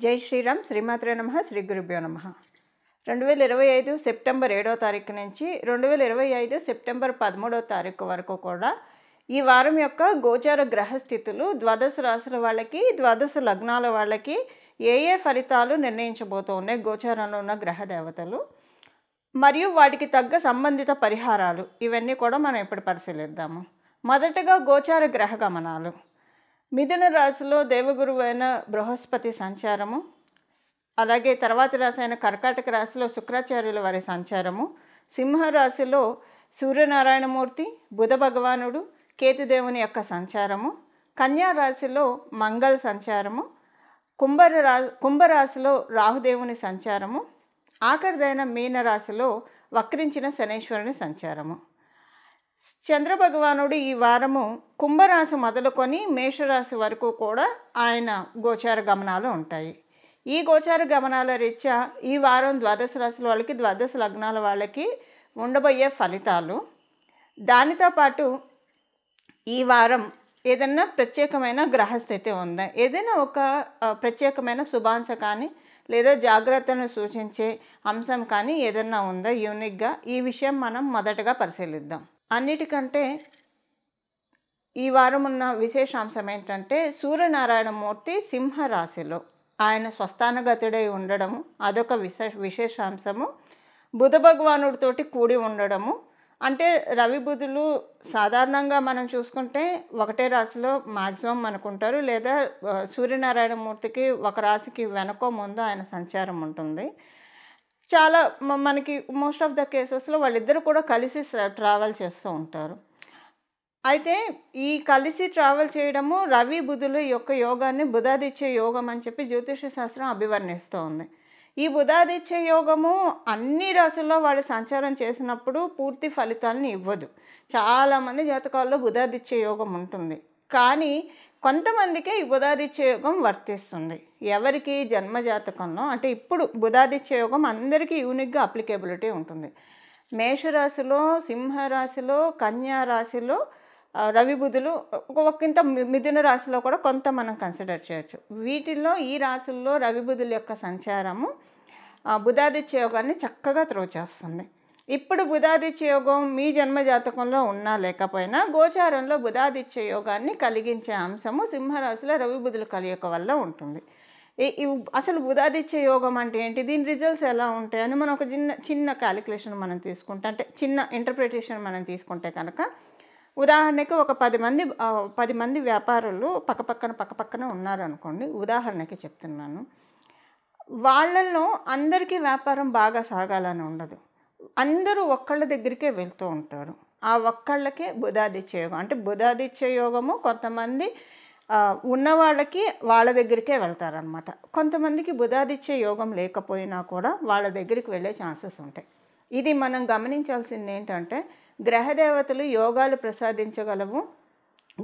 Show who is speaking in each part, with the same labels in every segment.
Speaker 1: జై శ్రీరామ్. శ్రీమాత్రే నమః. శ్రీ గురుభ్యో నమః. 2025 సెప్టెంబర్ 7వ తారీఖు నుంచి 2025 సెప్టెంబర్ 13వ తారీఖు వరకు కూడా ఈ వారం యొక్క గోచార గ్రహస్థితులు ద్వాదశ రాశుల వాళ్ళకి, ద్వాదశ లగ్నాల వాళ్ళకి ఏ ఫలితాలు నిర్ణయించబోతూ ఉన్నాయి గోచారంలో ఉన్న గ్రహ దేవతలు మరియు వాటికి తగ్గ సంబంధిత పరిహారాలు, ఇవన్నీ కూడా మనం ఇప్పుడు పరిశీలిద్దాము. మొదటగా గోచార గ్రహ గమనాలు. మిథున రాశిలో దేవగురువు అయిన బృహస్పతి సంచారము, అలాగే తర్వాతి రాశి అయిన కర్కాటక రాశిలో శుక్రాచార్యుల వారి సంచారము, సింహరాశిలో సూర్యనారాయణమూర్తి, బుధ భగవానుడు, కేతుదేవుని యొక్క సంచారము, కన్యా రాశిలో మంగళ సంచారము, కుంభరాశిలో రాహుదేవుని సంచారము, ఆఖరిదైన మీనరాశిలో వక్రించిన శనీశ్వరుని సంచారము. చంద్రభగవానుడు ఈ వారము కుంభరాశి మొదలుకొని మేషరాశి వరకు కూడా ఆయన గోచార గమనాలు ఉంటాయి. ఈ గోచార గమనాల రీత్యా ఈ వారం ద్వాదశ రాశుల వాళ్ళకి, ద్వాదశ లగ్నాల వాళ్ళకి ఉండబోయే ఫలితాలు, దానితో పాటు ఈ వారం ఏదైనా ప్రత్యేకమైన గ్రహస్థితి ఉందా, ఏదైనా ఒక ప్రత్యేకమైన శుభాంశ కానీ లేదా జాగ్రత్తను సూచించే అంశం కానీ ఏదైనా ఉందా యూనిక్గా, ఈ విషయం మనం మొదటగా పరిశీలిద్దాం. అన్నిటికంటే ఈ వారం ఉన్న విశేషాంశం ఏంటంటే సూర్యనారాయణమూర్తి సింహరాశిలో ఆయన స్వస్థానగతుడై ఉండడము, అదొక విశేషాంశము. బుధ భగవానుడితోటి కూడి ఉండడము, అంటే రవి బుధులు సాధారణంగా మనం చూసుకుంటే ఒకటే రాశిలో మ్యాక్సిమం అనుకుంటారు, లేదా సూర్యనారాయణమూర్తికి ఒక రాశికి వెనకో ముందు ఆయన సంచారం ఉంటుంది. చాలా మనకి మోస్ట్ ఆఫ్ ద కేసెస్లో వాళ్ళిద్దరూ కూడా కలిసి ట్రావెల్ చేస్తూ ఉంటారు. అయితే ఈ కలిసి ట్రావెల్ చేయడము రవి బుధుల యొక్క యోగాన్ని బుధాదిత్య యోగం అని చెప్పి జ్యోతిష శాస్త్రం అభివర్ణిస్తూ ఉంది. ఈ బుధాదిత్య యోగము అన్ని రాశుల్లో వాళ్ళు సంచారం చేసినప్పుడు పూర్తి ఫలితాలను ఇవ్వదు. చాలామంది జాతకాల్లో బుధాదిత్య యోగం ఉంటుంది, కానీ కొంతమందికే ఈ బుధాదిత్య యోగం వర్తిస్తుంది. ఎవరికి జన్మజాతకంలో అంటే ఇప్పుడు బుధాదిత్య యోగం అందరికీ యూనిక్గా అప్లికేబిలిటీ ఉంటుంది. మేషరాశిలో, సింహరాశిలో, కన్యా రాశిలో రవి బుధులు, ఒకంత మిథున రాశిలో కూడా కొంత మనం కన్సిడర్ చేయొచ్చు. వీటిల్లో ఈ రాశుల్లో రవి బుధుల యొక్క సంచారము బుధాదిత్య యోగాన్ని చక్కగా త్రోచేస్తుంది. ఇప్పుడు బుధాదిత్య యోగం మీ జన్మజాతకంలో ఉన్నా లేకపోయినా గోచారంలో బుధాదిత్య యోగాన్ని కలిగించే అంశము సింహరాశిలో రవి బుధుల కలయిక వల్ల ఉంటుంది. అసలు బుధాదిత్య యోగం అంటే ఏంటి, దీని రిజల్ట్స్ ఎలా ఉంటాయని మనం ఒక చిన్న క్యాలిక్యులేషన్ మనం తీసుకుంటే, అంటే చిన్న ఇంటర్ప్రిటేషన్ మనం తీసుకుంటే కనుక, ఉదాహరణకి ఒక 10 మంది వ్యాపారులు పక్కపక్కన ఉన్నారనుకోండి, ఉదాహరణకి చెప్తున్నాను. వాళ్ళల్లో అందరికీ వ్యాపారం బాగా సాగాలని ఉండదు, అందరూ ఒక్కళ్ళ దగ్గరికే వెళ్తూ ఉంటారు. ఆ ఒక్కళ్ళకే బుధాదిత్య యోగం అంటే బుధాదిత్య యోగము కొంతమంది ఉన్న వాళ్ళకి వాళ్ళ దగ్గరికే వెళ్తారనమాట. కొంతమందికి బుధాదిత్య యోగం లేకపోయినా కూడా వాళ్ళ దగ్గరికి వెళ్ళే ఛాన్సెస్ ఉంటాయి. ఇది మనం గమనించాల్సింది ఏంటంటే, గ్రహదేవతలు యోగాలు ప్రసాదించగలవు,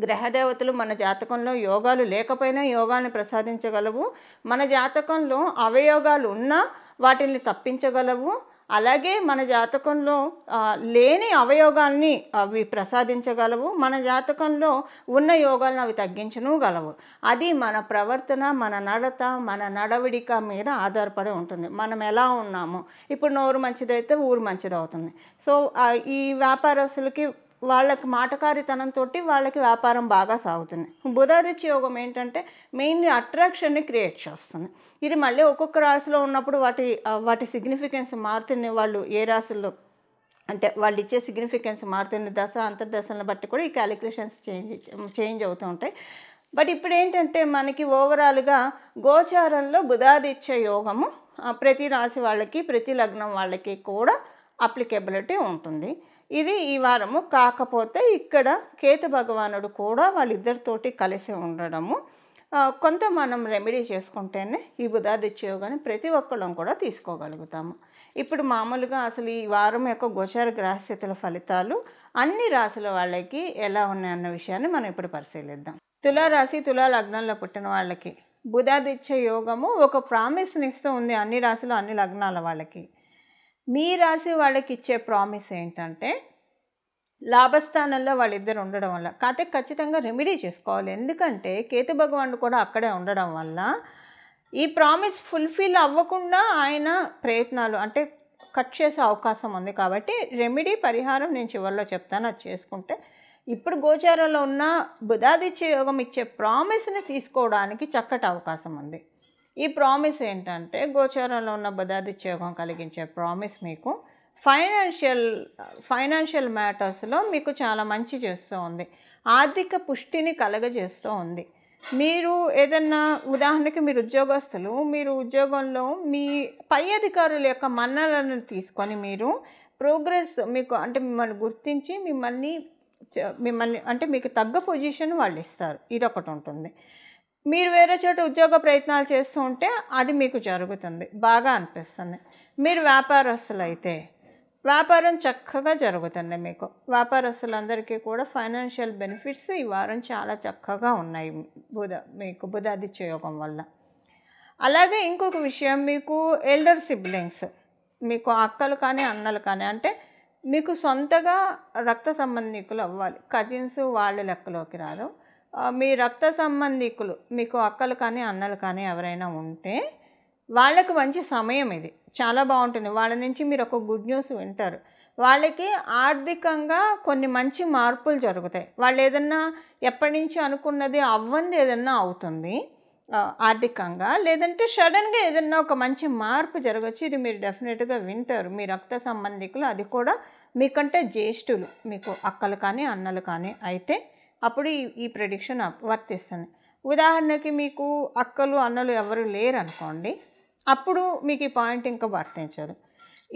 Speaker 1: గ్రహదేవతలు మన జాతకంలో యోగాలు లేకపోయినా యోగాన్ని ప్రసాదించగలవు, మన జాతకంలో అవయోగాలు ఉన్నా వాటిని తప్పించగలవు, అలాగే మన జాతకంలో లేని అవయోగాల్ని అవి ప్రసాదించగలవు, మన జాతకంలో ఉన్న యోగాలను అవి తగ్గించగలవు. అది మన ప్రవర్తన, మన నడత, మన నడవడిక మీద ఆధారపడి ఉంటుంది. మనం ఎలా ఉన్నామో, ఇప్పుడు నోరు మంచిదైతే ఊరు మంచిది అవుతుంది. సో ఈ వ్యాపారస్తులకి వాళ్ళకి మాటకారితనంతో వాళ్ళకి వ్యాపారం బాగా సాగుతుంది. బుధాదిత్య యోగం ఏంటంటే మెయిన్లీ అట్రాక్షన్ని క్రియేట్ చేస్తుంది. ఇది మళ్ళీ ఒక్కొక్క రాశిలో ఉన్నప్పుడు వాటి సిగ్నిఫికెన్స్ మారుతుంది. వాళ్ళు ఏ రాశుల్లో అంటే వాళ్ళు ఇచ్చే సిగ్నిఫికెన్స్ మారుతుంది. దశ అంతర్దశలను బట్టి కూడా ఈ క్యాలిక్యులేషన్స్ చేంజ్ అవుతూ ఉంటాయి. బట్ ఇప్పుడు ఏంటంటే మనకి ఓవరాల్గా గోచారంలో బుధాదిత్య యోగము ప్రతి రాశి వాళ్ళకి, ప్రతి లగ్నం వాళ్ళకి కూడా అప్లికేబిలిటీ ఉంటుంది. ఇది ఈ వారము. కాకపోతే ఇక్కడ కేతు భగవానుడు కూడా వాళ్ళిద్దరితోటి కలిసి ఉండడము, కొంత మనం రెమెడీ చేసుకుంటేనే ఈ బుధాదిత్య యోగాన్ని ప్రతి ఒక్కళ్ళం కూడా తీసుకోగలుగుతాము. ఇప్పుడు మామూలుగా అసలు ఈ వారం యొక్క గోచార గ్రహస్థితుల ఫలితాలు అన్ని రాశుల వాళ్ళకి ఎలా ఉన్నాయన్న విషయాన్ని మనం ఇప్పుడు పరిశీలిద్దాం. తులారాశి, తులా లగ్నంలో పుట్టిన వాళ్ళకి బుధాదిత్య యోగము ఒక ప్రామిస్ని ఇస్తూ ఉంది అన్ని రాశులు, అన్ని లగ్నాల వాళ్ళకి. మీ రాశి వాళ్ళకి ఇచ్చే ప్రామిస్ ఏంటంటే, లాభస్థానంలో వాళ్ళిద్దరు ఉండడం వల్ల కాకపోతే ఖచ్చితంగా రెమెడీ చేసుకోవాలి. ఎందుకంటే కేతు భగవానుడు కూడా అక్కడే ఉండడం వల్ల ఈ ప్రామిస్ ఫుల్ఫిల్ అవ్వకుండా ఆయన ప్రయత్నాలు అంటే కట్ చేసే అవకాశం ఉంది. కాబట్టి రెమెడీ పరిహారం నేను చివరిలో చెప్తాను, అది చేసుకుంటే ఇప్పుడు గోచారంలో ఉన్న బుధాదిత్య యోగం ఇచ్చే ప్రామిస్ని తీసుకోవడానికి చక్కటి అవకాశం ఉంది. ఈ ప్రామిస్ ఏంటంటే గోచారంలో ఉన్న బుధాదిత్య యోగం కలిగించే ప్రామిస్ మీకు ఫైనాన్షియల్ మ్యాటర్స్లో మీకు చాలా మంచి చేస్తూ ఉంది, ఆర్థిక పుష్టిని కలగజేస్తూ ఉంది. మీరు ఏదన్నా ఉదాహరణకి మీరు ఉద్యోగస్తులు, మీరు ఉద్యోగంలో మీ పై అధికారుల యొక్క మన్ననలను తీసుకొని మీరు ప్రోగ్రెస్ మీకు అంటే మిమ్మల్ని గుర్తించి మిమ్మల్ని అంటే మీకు తగ్గ పొజిషన్ వాళ్ళు ఇస్తారు, ఇదొకటి ఉంటుంది. మీరు వేరే చోట ఉద్యోగ ప్రయత్నాలు చేస్తూ ఉంటే అది మీకు జరుగుతుంది, బాగా అనిపిస్తుంది. మీరు వ్యాపారస్తులు అయితే వ్యాపారం చక్కగా జరుగుతుంది. మీకు వ్యాపారస్తులందరికీ కూడా ఫైనాన్షియల్ బెనిఫిట్స్ ఈ వారం చాలా చక్కగా ఉన్నాయి మీకు బుధాదిత్య యోగం వల్ల. అలాగే ఇంకొక విషయం, మీకు ఎల్డర్ సిబ్లింగ్స్, మీకు అక్కలు కానీ అన్నలు కానీ అంటే మీకు సొంతగా రక్త సంబంధికులు అవ్వాలి, కజిన్స్ వాళ్ళు లెక్కలోకి రారు. మీ రక్త సంబంధికులు మీకు అక్కలు కానీ అన్నలు కానీ ఎవరైనా ఉంటే వాళ్ళకు మంచి సమయం ఇది, చాలా బాగుంటుంది. వాళ్ళ నుంచి మీరు ఒక గుడ్ న్యూస్ వింటారు. వాళ్ళకి ఆర్థికంగా కొన్ని మంచి మార్పులు జరుగుతాయి. వాళ్ళు ఏదన్నా ఎప్పటి నుంచి అనుకున్నది అవ్వంది ఏదన్నా అవుతుంది ఆర్థికంగా, లేదంటే సడన్గా ఏదన్నా ఒక మంచి మార్పు జరగచ్చు. ఇది మీరు డెఫినెట్గా వింటారు. మీ రక్త సంబంధికులు, అది కూడా మీకంటే జ్యేష్ఠులు, మీకు అక్కలు కానీ అన్నలు కానీ అయితే అప్పుడు ఈ ప్రెడిక్షన్ వర్తిస్తుంది. ఉదాహరణకి మీకు అక్కలు అన్నలు ఎవరు లేరు అనుకోండి, అప్పుడు మీకు ఈ పాయింట్ ఇంకా వర్తించదు,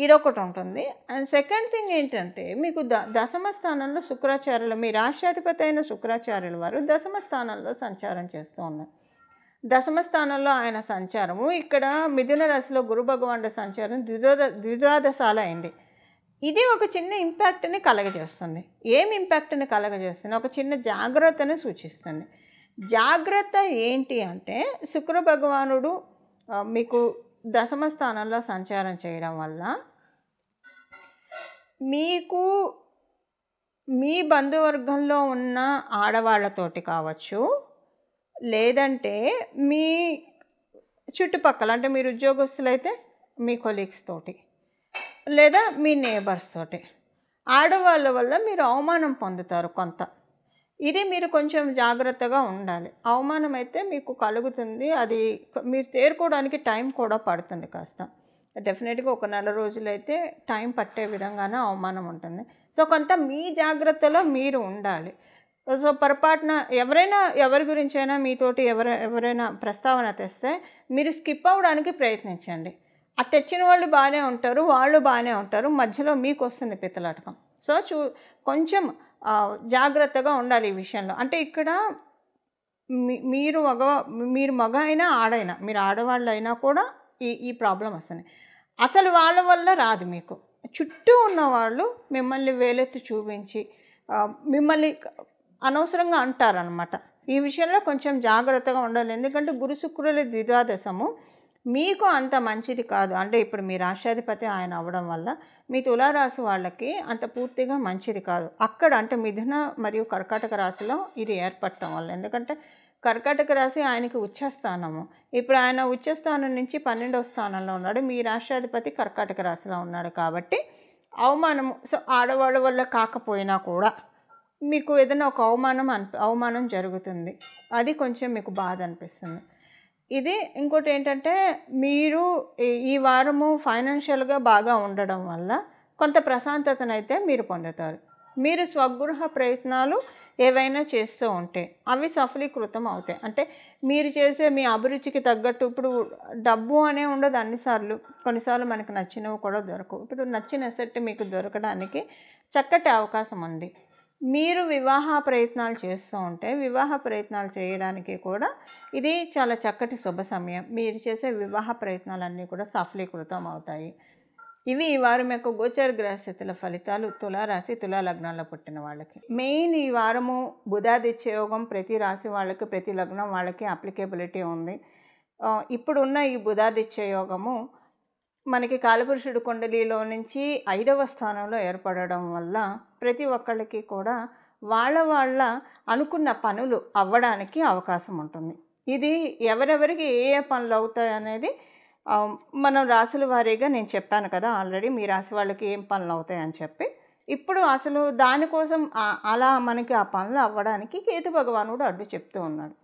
Speaker 1: ఇదొకటి ఉంటుంది. అండ్ సెకండ్ థింగ్ ఏంటంటే మీకు దశమ స్థానంలో శుక్రాచార్యులు, మీ రాష్ట్రాధిపతి అయిన శుక్రాచార్యుల వారు దశమ స్థానంలో సంచారం చేస్తూ ఉన్నారు. దశమ స్థానంలో ఆయన సంచారము ఇక్కడ మిథున రాశిలో గురు భగవానుడి సంచారం ద్విద్వాదశాల అయింది. ఇది ఒక చిన్న ఇంపాక్ట్ని కలగజేస్తుంది. ఏం ఇంపాక్ట్ని కలగజేస్తుంది? ఒక చిన్న జాగ్రత్తని సూచిస్తుంది. జాగ్రత్త ఏంటి అంటే శుక్ర భగవానుడు మీకు దశమ స్థానంలో సంచారం చేయడం వల్ల మీకు మీ బంధువర్గంలో ఉన్న ఆడవాళ్లతోటి కావచ్చు, లేదంటే మీ చుట్టుపక్కల అంటే మీరు ఉద్యోగస్తులైతే మీ కొలీగ్స్ తోటి, లేదా మీ నేబర్స్ తోటి, ఆడవాళ్ళ వల్ల మీరు అవమానం పొందుతారు కొంత. ఇది మీరు కొంచెం జాగ్రత్తగా ఉండాలి. అవమానం అయితే మీకు కలుగుతుంది, అది మీరు తేరుకోవడానికి టైం కూడా పడుతుంది కాస్త. డెఫినెట్గా ఒక నెల రోజులైతే టైం పట్టే విధంగానే అవమానం ఉంటుంది. సో కొంత మీ జాగ్రత్తలో మీరు ఉండాలి. సో పొరపాటున ఎవరి గురించైనా మీతోటి ఎవరైనా ప్రస్తావన తెస్తే మీరు స్కిప్ అవ్వడానికి ప్రయత్నించండి. ఆ తెచ్చిన వాళ్ళు బాగానే ఉంటారు, వాళ్ళు బాగానే ఉంటారు, మధ్యలో మీకు వస్తుంది పిత్తలాటకం. సో కొంచెం జాగ్రత్తగా ఉండాలి ఈ విషయంలో. అంటే ఇక్కడ మీరు మగ అయినా ఆడైనా, మీరు ఆడవాళ్ళు అయినా కూడా ఈ ప్రాబ్లం వస్తుంది. అసలు వాళ్ళ వల్ల రాదు, మీకు చుట్టూ ఉన్నవాళ్ళు మిమ్మల్ని వేలెత్తి చూపించి మిమ్మల్ని అనవసరంగా అంటారనమాట. ఈ విషయంలో కొంచెం జాగ్రత్తగా ఉండాలి. ఎందుకంటే గురు శుక్రుల ద్విద్వాదశము మీకు అంత మంచిది కాదు. అంటే ఇప్పుడు మీ రాష్ట్రాధిపతి ఆయన అవ్వడం వల్ల మీ తులారాశి వాళ్ళకి అంత పూర్తిగా మంచిది కాదు. అక్కడ అంటే మిథున మరియు కర్కాటక రాశిలో ఇది ఏర్పడటం వల్ల, ఎందుకంటే కర్కాటక రాశి ఆయనకి ఉచ్చస్థానము. ఇప్పుడు ఆయన ఉచ్చస్థానం నుంచి 12వ స్థానంలో ఉన్నాడు, మీ రాష్ట్రాధిపతి కర్కాటక రాశిలో ఉన్నాడు. కాబట్టి అవమానము, సో ఆడవాళ్ళ వల్ల కాకపోయినా కూడా మీకు ఏదైనా ఒక అవమానం జరుగుతుంది, అది కొంచెం మీకు బాధ అనిపిస్తుంది. ఇది ఇంకోటి ఏంటంటే మీరు ఈ వారము ఫైనాన్షియల్గా బాగా ఉండడం వల్ల కొంత ప్రశాంతతనైతే మీరు పొందుతారు. మీరు స్వగృహ ప్రయత్నాలు ఏవైనా చేస్తూ ఉంటే అవి సఫలీకృతం అవుతాయి. అంటే మీరు చేసే మీ అభిరుచికి తగ్గట్టు, ఇప్పుడు డబ్బు అనే ఉండదు అన్నిసార్లు, కొన్నిసార్లు మనకు నచ్చినవి కూడా దొరకవు. ఇప్పుడు నచ్చిన సెట్ మీకు దొరకడానికి చక్కటి అవకాశం ఉంది. మీరు వివాహ ప్రయత్నాలు చేస్తూ ఉంటే వివాహ ప్రయత్నాలు చేయడానికి కూడా ఇది చాలా చక్కటి శుభ సమయం. మీరు చేసే వివాహ ప్రయత్నాలన్నీ కూడా సఫలీకృతం అవుతాయి. ఇవి ఈ వారం యొక్క గోచర గ్రహస్థితుల ఫలితాలు తులారాశి తులా లగ్నాల్లో పుట్టిన వాళ్ళకి. మెయిన్ ఈ వారము బుధాదిత్య యోగం ప్రతి రాశి వాళ్ళకి, ప్రతి లగ్నం వాళ్ళకి అప్లికేబిలిటీ ఉంది. ఇప్పుడున్న ఈ బుధాదిత్య యోగము మనకి కాలపురుషుడు కుండలిలో నుంచి 5వ స్థానంలో ఏర్పడడం వల్ల ప్రతి ఒక్కళ్ళకి కూడా వాళ్ళ అనుకున్న పనులు అవ్వడానికి అవకాశం ఉంటుంది. ఇది ఎవరెవరికి ఏ ఏ పనులు అవుతాయి అనేది మనం రాసుల వారీగా నేను చెప్పాను కదా ఆల్రెడీ, మీ రాశి వాళ్ళకి ఏం పనులు అవుతాయని చెప్పి. ఇప్పుడు అసలు దానికోసం అలా మనకి ఆ పనులు అవ్వడానికి కేతు భగవానుడు అడ్డు చెప్తూ ఉన్నాడు.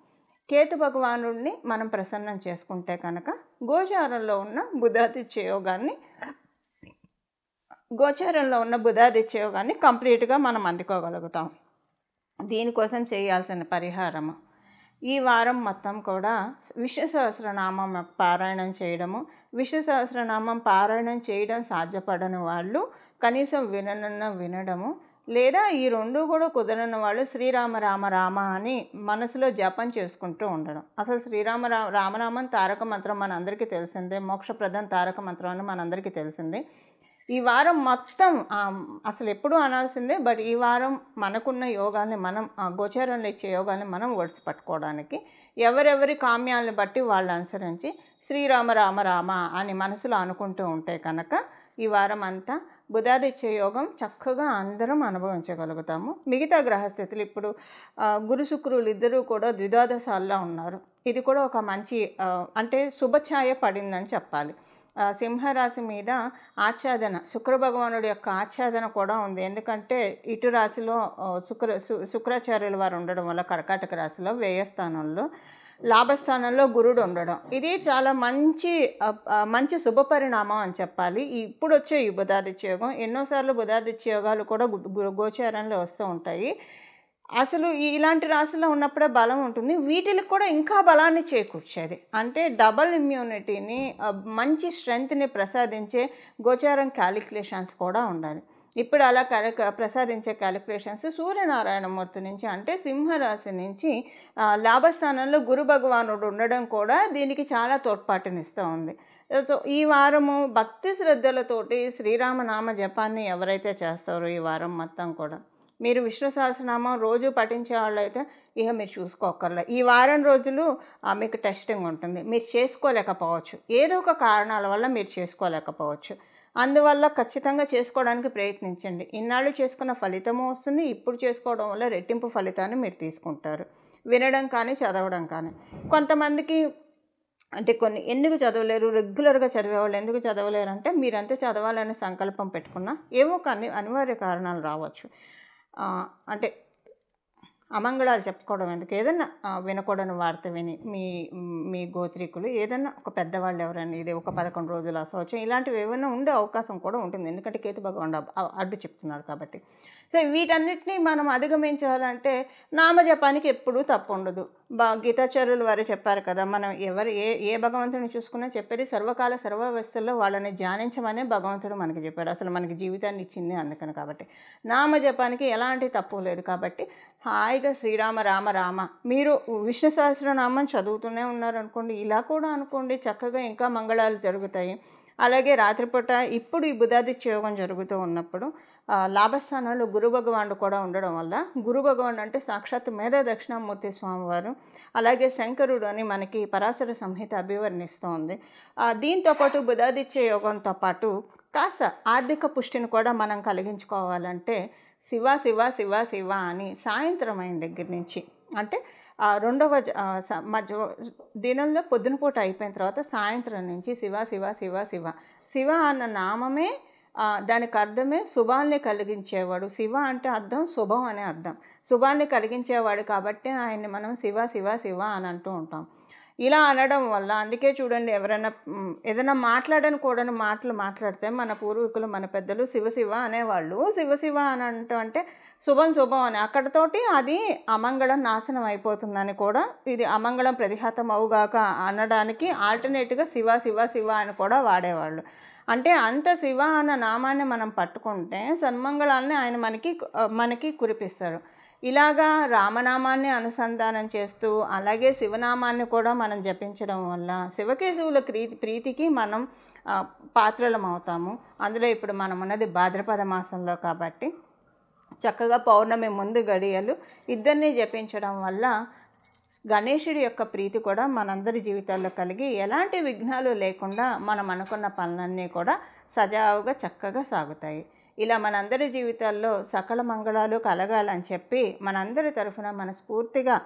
Speaker 1: కేతు భగవానుడిని మనం ప్రసన్నం చేసుకుంటే కనుక గోచారంలో ఉన్న బుధాదిత్య యోగాన్ని కంప్లీట్గా మనం అందుకోగలుగుతాం. దీనికోసం చేయాల్సిన పరిహారము, ఈ వారం మొత్తం కూడా విష్ణు సహస్రనామం పారాయణం చేయడము. విష్ణు సహస్రనామం పారాయణం చేయడం సాధ్యపడని వాళ్ళు కనీసం వినడము, లేదా ఈ రెండు కూడా కుదరని వాళ్ళు శ్రీరామ రామ రామ అని మనసులో జపం చేసుకుంటూ ఉండడం. అసలు రామనామం తారక మంత్రం మనందరికీ తెలిసిందే, మోక్షప్రదం తారక మంత్రం అని మనందరికీ తెలిసిందే. ఈ వారం మొత్తం అసలు ఎప్పుడూ అనాల్సిందే, బట్ ఈ వారం మనకున్న యోగాన్ని మనం గోచారంలో ఇచ్చే యోగాన్ని మనం ఒడిసి పట్టుకోవడానికి ఎవరెవరి కామ్యాలను బట్టి వాళ్ళు అనుసరించి శ్రీరామ రామ రామ అని మనసులో అనుకుంటూ ఉంటే కనుక ఈ వారం అంతా బుధాదిత్య యోగం చక్కగా అందరం అనుభవించగలుగుతాము. మిగతా గ్రహస్థితులు ఇప్పుడు గురు శుక్రులు ఇద్దరూ కూడా ద్విద్వాదశాల్లో ఉన్నారు. ఇది కూడా ఒక మంచి అంటే శుభఛాయ పడిందని చెప్పాలి. సింహరాశి మీద ఆచ్ఛాదన, శుక్రభగవానుడి యొక్క ఆచ్ఛాదన కూడా ఉంది. ఎందుకంటే ఇటు రాశిలో శుక్రాచార్యుల వారు ఉండడం వల్ల కర్కాటక రాశిలో వ్యయస్థానంలో, లాభస్థానంలో గురుడు ఉండడం, ఇది చాలా మంచి శుభ పరిణామం అని చెప్పాలి. ఇప్పుడు వచ్చే ఈ బుధాదిత్య యోగం, ఎన్నోసార్లు బుధాదిత్య యోగాలు కూడా గోచారంలో వస్తూ ఉంటాయి. అసలు ఇలాంటి రాశుల్లో ఉన్నప్పుడే బలం ఉంటుంది, వీటికి కూడా ఇంకా బలాన్ని చేకూర్చేది. అంటే డబల్ ఇమ్యూనిటీని, మంచి స్ట్రెంగ్త్ని ప్రసాదించే గోచారం క్యాలిక్యులేషన్స్ కూడా ఉండాలి. ఇప్పుడు అలా ప్రసాదించే క్యాలిక్యులేషన్స్ సూర్యనారాయణమూర్తి నుంచి, అంటే సింహరాశి నుంచి లాభస్థానంలో గురు భగవానుడు ఉండడం కూడా దీనికి చాలా తోడ్పాటునిస్తూ ఉంది. సో ఈ వారము భక్తి శ్రద్ధలతోటి శ్రీరామనామ జపాన్ని ఎవరైతే చేస్తారో ఈ వారం మొత్తం కూడా, మీరు విష్ణు సహస్రనామం రోజు పఠించే వాళ్ళు అయితే ఇక మీరు చూసుకోకర్లే. ఈ వారం రోజులు మీకు టెస్టింగ్ ఉంటుంది, మీరు చేసుకోలేకపోవచ్చు, ఏదో ఒక కారణాల వల్ల మీరు చేసుకోలేకపోవచ్చు. అందువల్ల ఖచ్చితంగా చేసుకోవడానికి ప్రయత్నించండి. ఇన్నాళ్ళు చేసుకున్న ఫలితము వస్తుంది, ఇప్పుడు చేసుకోవడం వల్ల రెట్టింపు ఫలితాన్ని మీరు తీసుకుంటారు. వినడం కానీ చదవడం కానీ. కొంతమందికి అంటే ఎందుకు చదవలేరు, రెగ్యులర్గా చదివేవాళ్ళు ఎందుకు చదవలేరు అంటే, మీరంతా చదవాలనే సంకల్పం పెట్టుకున్నా ఏవో కానీ అనివార్య కారణాలు రావచ్చు. అంటే అమంగళాలు చెప్పుకోవడం ఎందుకు, ఏదన్నా వినకూడని వార్త విని మీ గోత్రికులు ఏదన్నా ఒక పెద్దవాళ్ళు ఎవరైనా ఇది ఒక 11 రోజులు అశౌచం ఇలాంటివి ఏమైనా ఉండే అవకాశం కూడా ఉంటుంది. ఎందుకంటే కేతు భగవానుడు అడ్డు చెప్తున్నాడు కాబట్టి. సో వీటన్నిటినీ మనం అధిగమించాలంటే నామజపానికి ఎప్పుడూ తప్పు ఉండదు. గీతాచార్యులు వారు చెప్పారు కదా, మనం ఏ భగవంతుని చూసుకున్నా చెప్పేది సర్వకాల సర్వావస్థల్లో వాళ్ళని ధ్యానించమనే భగవంతుడు మనకి చెప్పాడు. అసలు మనకి జీవితాన్ని ఇచ్చింది అందుకని. కాబట్టి నామజపానికి ఎలాంటి తప్పు లేదు. కాబట్టి హాయిగా శ్రీరామ రామ రామ, మీరు విష్ణు సహస్రనామం చదువుతూనే ఉన్నారనుకోండి, ఇలా కూడా అనుకోండి, చక్కగా ఇంకా మంగళాలు జరుగుతాయి. అలాగే రాత్రిపూట ఇప్పుడు ఈ బుధాదిత్య యోగం జరుగుతూ ఉన్నప్పుడు లాభస్థానంలో గురు భగవానుడు కూడా ఉండడం వల్ల, గురు భగవానుడు అంటే సాక్షాత్ మేధా దక్షిణామూర్తి స్వామివారు, అలాగే శంకరుడు అని మనకి పరాశర సంహిత అభివర్ణిస్తోంది. దీంతోపాటు బుధాదిత్య యోగంతో పాటు కాస్త ఆర్థిక పుష్టిని కూడా మనం కలిగించుకోవాలంటే శివ శివ శివ శివ అని సాయంత్రం అయిన దగ్గర నుంచి, అంటే రెండవ దినంలో పొద్దునపూట అయిపోయిన తర్వాత సాయంత్రం నుంచి శివ శివ శివ శివ శివ అన్న నామమే దానికి అర్థమే శుభాల్ని కలిగించేవాడు. శివ అంటే అర్థం శుభం అనే అర్థం, శుభాన్ని కలిగించేవాడు కాబట్టి ఆయన్ని మనం శివ శివ శివ అని అంటూ ఉంటాం. ఇలా అనడం వల్ల అందుకే చూడండి, ఎవరైనా ఏదైనా మాట్లాడని కూడని మాటలు మాట్లాడితే మన పూర్వీకులు మన పెద్దలు శివ శివ అనేవాళ్ళు. శివ శివ అని అంటే శుభం శుభం అని, అక్కడతోటి అది అమంగళం నాశనం అయిపోతుందని కూడా, ఇది అమంగళం ప్రతిహతం అవుగాక అనడానికి ఆల్టర్నేట్గా శివ శివ శివ అని కూడా వాడేవాళ్ళు. అంటే అంత శివ అన్న నామాన్ని మనం పట్టుకుంటే సన్మంగళాన్ని ఆయన మనకి కురిపిస్తారు. ఇలాగా రామనామాన్ని అనుసంధానం చేస్తూ అలాగే శివనామాన్ని కూడా మనం జపించడం వల్ల శివకేశవుల ప్రీతికి మనం పాత్రలం అవుతాము. అందులో ఇప్పుడు మనం ఉన్నది భాద్రపద మాసంలో కాబట్టి చక్కగా పౌర్ణమి ముందు గడియలు ఇద్దరిని జపించడం వల్ల గణేశుడి యొక్క ప్రీతి కూడా మనందరి జీవితాల్లో కలిగి ఎలాంటి విఘ్నాలు లేకుండా మనం అనుకున్న పనులన్నీ కూడా సజావుగా చక్కగా సాగుతాయి. ఇలా మనందరి జీవితాల్లో సకల మంగళాలు కలగాలని చెప్పి మనందరి తరఫున మనస్ఫూర్తిగా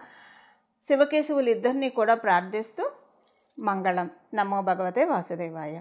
Speaker 1: శివకేశవులు ఇద్దరినీ కూడా ప్రార్థిస్తూ మంగళం. నమో భగవతే వాసుదేవాయ.